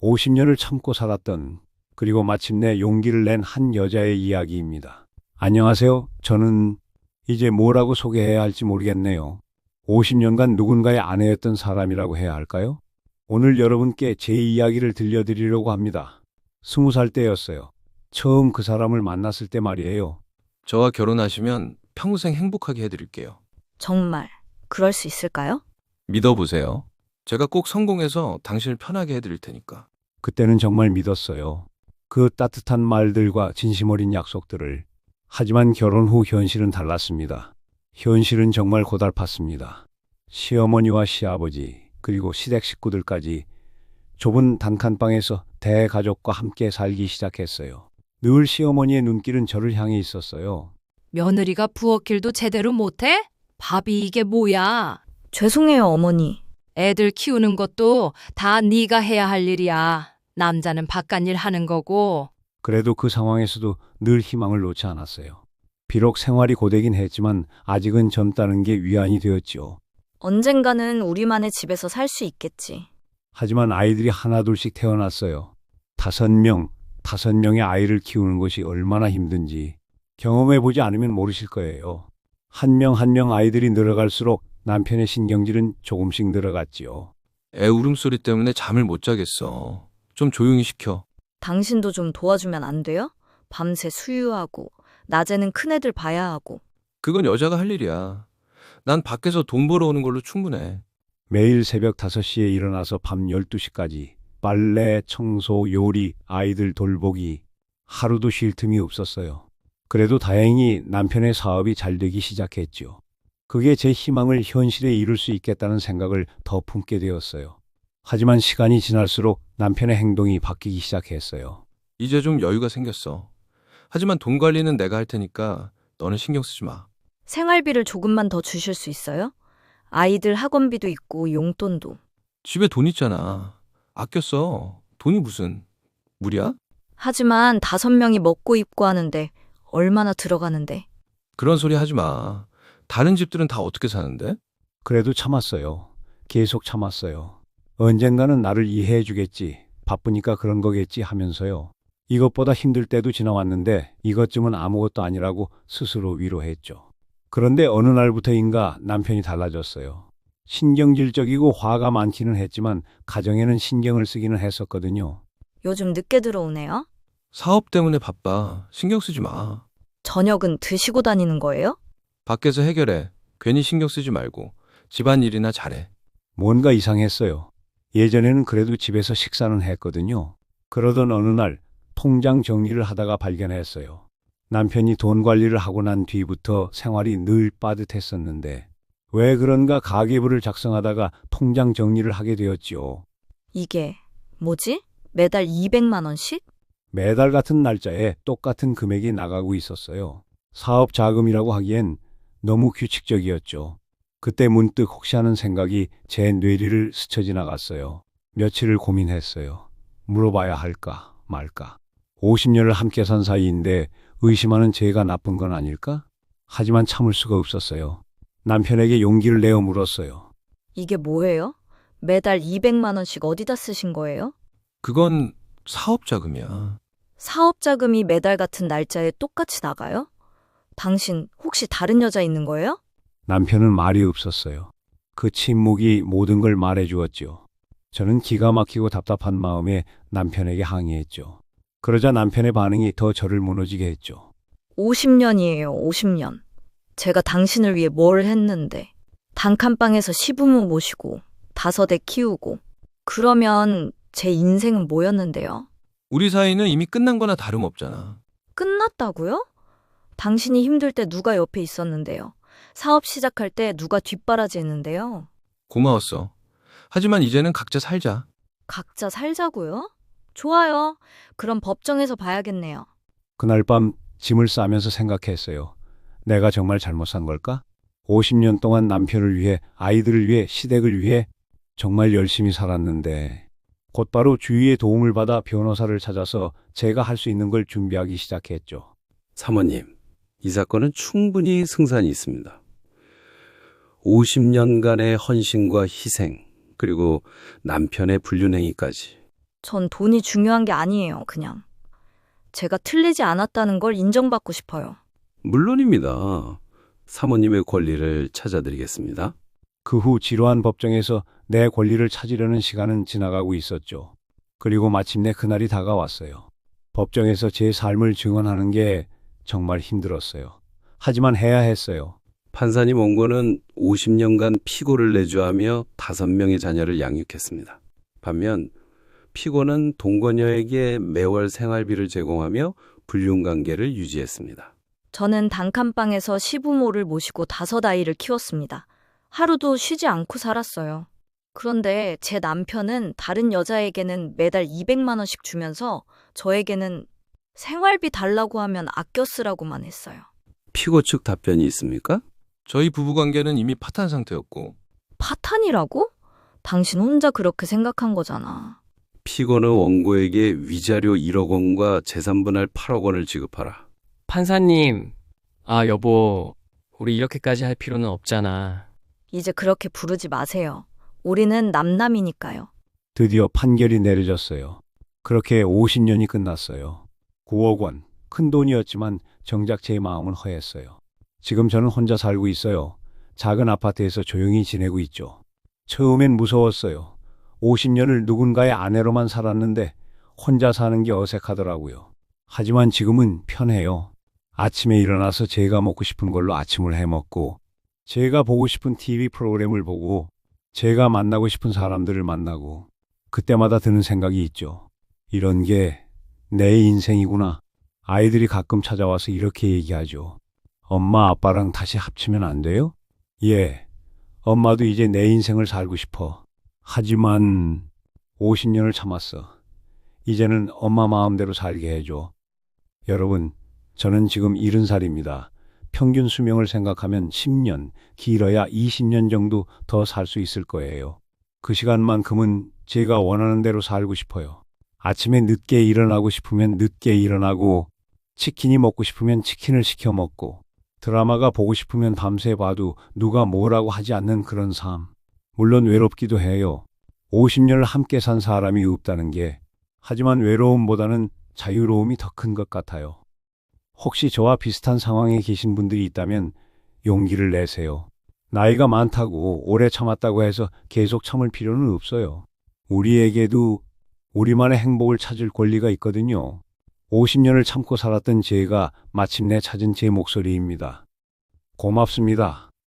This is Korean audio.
50년을 참고 살았던, 그리고 마침내 용기를 낸 한 여자의 이야기입니다. 안녕하세요. 저는 이제 뭐라고 소개해야 할지 모르겠네요. 50년간 누군가의 아내였던 사람이라고 해야 할까요? 오늘 여러분께 제 이야기를 들려드리려고 합니다. 20살 때였어요. 처음 그 사람을 만났을 때 말이에요. 저와 결혼하시면 평생 행복하게 해드릴게요. 정말 그럴 수 있을까요? 믿어보세요. 제가 꼭 성공해서 당신을 편하게 해드릴 테니까. 그때는 정말 믿었어요. 그 따뜻한 말들과 진심 어린 약속들을. 하지만 결혼 후 현실은 달랐습니다. 현실은 정말 고달팠습니다. 시어머니와 시아버지, 그리고 시댁 식구들까지 좁은 단칸방에서 대가족과 함께 살기 시작했어요. 늘 시어머니의 눈길은 저를 향해 있었어요. 며느리가 부엌일도 제대로 못해? 밥이 이게 뭐야? 죄송해요, 어머니. 애들 키우는 것도 다 네가 해야 할 일이야. 남자는 바깥일 하는 거고. 그래도 그 상황에서도 늘 희망을 놓지 않았어요. 비록 생활이 고되긴 했지만 아직은 젊다는 게 위안이 되었지요. 언젠가는 우리만의 집에서 살 수 있겠지. 하지만 아이들이 하나둘씩 태어났어요. 5명의 아이를 키우는 것이 얼마나 힘든지 경험해보지 않으면 모르실 거예요. 한 명 한 명 아이들이 늘어갈수록 남편의 신경질은 조금씩 늘어갔지요. 애 울음소리 때문에 잠을 못 자겠어. 좀 조용히 시켜. 당신도 좀 도와주면 안 돼요? 밤새 수유하고, 낮에는 큰애들 봐야 하고. 그건 여자가 할 일이야. 난 밖에서 돈 벌어오는 걸로 충분해. 매일 새벽 5시에 일어나서 밤 12시까지 빨래, 청소, 요리, 아이들 돌보기 하루도 쉴 틈이 없었어요. 그래도 다행히 남편의 사업이 잘 되기 시작했죠. 그게 제 희망을 현실에 이룰 수 있겠다는 생각을 더 품게 되었어요. 하지만 시간이 지날수록 남편의 행동이 바뀌기 시작했어요. 이제 좀 여유가 생겼어. 하지만 돈 관리는 내가 할 테니까 너는 신경 쓰지 마. 생활비를 조금만 더 주실 수 있어요? 아이들 학원비도 있고 용돈도. 집에 돈 있잖아. 아껴 써. 돈이 무슨 무리야? 하지만 5명이 먹고 입고 하는데 얼마나 들어가는데. 그런 소리 하지 마. 다른 집들은 다 어떻게 사는데? 그래도 참았어요. 계속 참았어요. 언젠가는 나를 이해해 주겠지. 바쁘니까 그런 거겠지 하면서요. 이것보다 힘들 때도 지나왔는데 이것쯤은 아무것도 아니라고 스스로 위로했죠. 그런데 어느 날부터인가 남편이 달라졌어요. 신경질적이고 화가 많기는 했지만 가정에는 신경을 쓰기는 했었거든요. 요즘 늦게 들어오네요? 사업 때문에 바빠. 신경 쓰지 마. 저녁은 드시고 다니는 거예요? 밖에서 해결해. 괜히 신경 쓰지 말고 집안일이나 잘해. 뭔가 이상했어요. 예전에는 그래도 집에서 식사는 했거든요. 그러던 어느 날 통장 정리를 하다가 발견했어요. 남편이 돈 관리를 하고 난 뒤부터 생활이 늘 빠듯했었는데 왜 그런가 가계부를 작성하다가 통장 정리를 하게 되었지요. 이게 뭐지? 매달 200만 원씩? 매달 같은 날짜에 똑같은 금액이 나가고 있었어요. 사업 자금이라고 하기엔 너무 규칙적이었죠. 그때 문득 혹시 하는 생각이 제 뇌리를 스쳐 지나갔어요. 며칠을 고민했어요. 물어봐야 할까 말까. 50년을 함께 산 사이인데 의심하는 제가 나쁜 건 아닐까? 하지만 참을 수가 없었어요. 남편에게 용기를 내어 물었어요. 이게 뭐예요? 매달 200만 원씩 어디다 쓰신 거예요? 그건 사업 자금이야. 사업 자금이 매달 같은 날짜에 똑같이 나가요? 당신 혹시 다른 여자 있는 거예요? 남편은 말이 없었어요. 그 침묵이 모든 걸 말해 주었죠. 저는 기가 막히고 답답한 마음에 남편에게 항의했죠. 그러자 남편의 반응이 더 저를 무너지게 했죠. 50년이에요, 50년. 제가 당신을 위해 뭘 했는데. 단칸방에서 시부모 모시고, 5애 키우고. 그러면 제 인생은 뭐였는데요? 우리 사이는 이미 끝난 거나 다름없잖아. 끝났다고요? 당신이 힘들 때 누가 옆에 있었는데요? 사업 시작할 때 누가 뒷바라지 했는데요? 고마웠어. 하지만 이제는 각자 살자. 각자 살자고요? 좋아요. 그럼 법정에서 봐야겠네요. 그날 밤 짐을 싸면서 생각했어요. 내가 정말 잘못 산 걸까? 50년 동안 남편을 위해, 아이들을 위해, 시댁을 위해 정말 열심히 살았는데 곧바로 주위의 도움을 받아 변호사를 찾아서 제가 할 수 있는 걸 준비하기 시작했죠. 사모님, 이 사건은 충분히 승산이 있습니다. 50년간의 헌신과 희생, 그리고 남편의 불륜행위까지 전 돈이 중요한 게 아니에요, 그냥. 제가 틀리지 않았다는 걸 인정받고 싶어요. 물론입니다. 사모님의 권리를 찾아드리겠습니다. 그 후 지루한 법정에서 내 권리를 찾으려는 시간은 지나가고 있었죠. 그리고 마침내 그날이 다가왔어요. 법정에서 제 삶을 증언하는 게 정말 힘들었어요. 하지만 해야 했어요. 판사님 원고는 50년간 피고를 내주하며 5명의 자녀를 양육했습니다. 반면 피고는 동거녀에게 매월 생활비를 제공하며 불륜관계를 유지했습니다. 저는 단칸방에서 시부모를 모시고 5아이를 키웠습니다. 하루도 쉬지 않고 살았어요. 그런데 제 남편은 다른 여자에게는 매달 200만 원씩 주면서 저에게는 생활비 달라고 하면 아껴 쓰라고만 했어요. 피고 측 답변이 있습니까? 저희 부부관계는 이미 파탄 상태였고 파탄이라고? 당신 혼자 그렇게 생각한 거잖아. 피고는 원고에게 위자료 1억 원과 재산분할 8억 원을 지급하라. 판사님, 여보, 우리 이렇게까지 할 필요는 없잖아. 이제 그렇게 부르지 마세요. 우리는 남남이니까요. 드디어 판결이 내려졌어요. 그렇게 50년이 끝났어요. 9억 원. 큰 돈이었지만 정작 제 마음은 허했어요. 지금 저는 혼자 살고 있어요. 작은 아파트에서 조용히 지내고 있죠. 처음엔 무서웠어요. 50년을 누군가의 아내로만 살았는데 혼자 사는 게 어색하더라고요. 하지만 지금은 편해요. 아침에 일어나서 제가 먹고 싶은 걸로 아침을 해 먹고, 제가 보고 싶은 TV 프로그램을 보고, 제가 만나고 싶은 사람들을 만나고, 그때마다 드는 생각이 있죠. 이런 게 내 인생이구나. 아이들이 가끔 찾아와서 이렇게 얘기하죠. 엄마, 아빠랑 다시 합치면 안 돼요? 예. 엄마도 이제 내 인생을 살고 싶어. 하지만 50년을 참았어. 이제는 엄마 마음대로 살게 해줘. 여러분, 저는 지금 70살입니다. 평균 수명을 생각하면 10년, 길어야 20년 정도 더 살 수 있을 거예요. 그 시간만큼은 제가 원하는 대로 살고 싶어요. 아침에 늦게 일어나고 싶으면 늦게 일어나고, 치킨이 먹고 싶으면 치킨을 시켜 먹고, 드라마가 보고 싶으면 밤새 봐도 누가 뭐라고 하지 않는 그런 삶. 물론 외롭기도 해요. 50년을 함께 산 사람이 없다는 게. 하지만 외로움보다는 자유로움이 더 큰 것 같아요. 혹시 저와 비슷한 상황에 계신 분들이 있다면 용기를 내세요. 나이가 많다고 오래 참았다고 해서 계속 참을 필요는 없어요. 우리에게도 우리만의 행복을 찾을 권리가 있거든요. 50년을 참고 살았던 제가 마침내 찾은 제 목소리입니다. 고맙습니다.